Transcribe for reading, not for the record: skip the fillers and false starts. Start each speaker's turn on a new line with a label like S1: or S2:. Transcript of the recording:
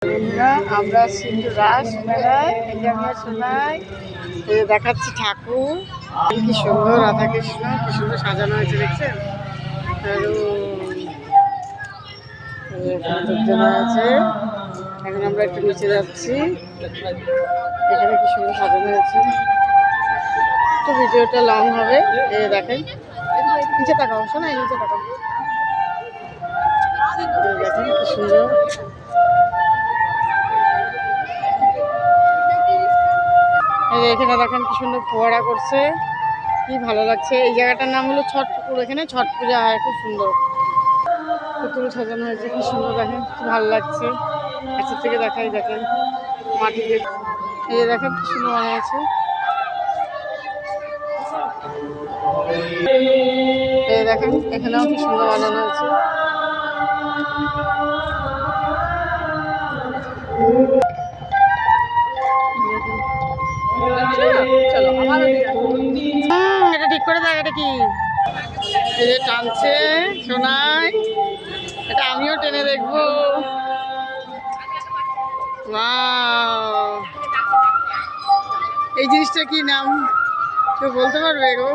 S1: বন্ধুরা, আমরা সিন্ধু রাস মেলায় এখানে শোনাই দেখাচ্ছি ঠাকুর। কি সুন্দর রাধাকৃষ্ণ, কি সুন্দর সাজানো হয়েছে দেখছেন। আছে। এখন আমরা একটু নিচে যাচ্ছি। এখানে কি সুন্দর সাজানো হয়েছে। একটু ভিডিওটা লং হবে। দেখেন, নিচে তাকাও, শোনাই নিচে তাকাও। দেখেন কি সুন্দর। এখানে দেখেন কি সুন্দর ফোয়ারা করছে, কি ভালো লাগছে। এই জায়গাটার নাম হলো ছট পুকুর। এখানে ছট পূজা হয়, খুব সুন্দর পুতুল সাজানো হয়েছে, কি সুন্দর। দেখেন কি ভালো লাগছে। কাছের থেকে দেখাই, দেখেন মাটিতে। এই দেখেন কি সুন্দর বানা আছে। এই দেখেন এখানেও কি সুন্দর বানানো হয়েছে। এটা ঠিক করে দেখ, এটা কি এই যে টানছে শোনাই, এটা আমিও টেনে দেখবো। এই জিনিসটা কি নাম কেউ বলতে পারবে গো?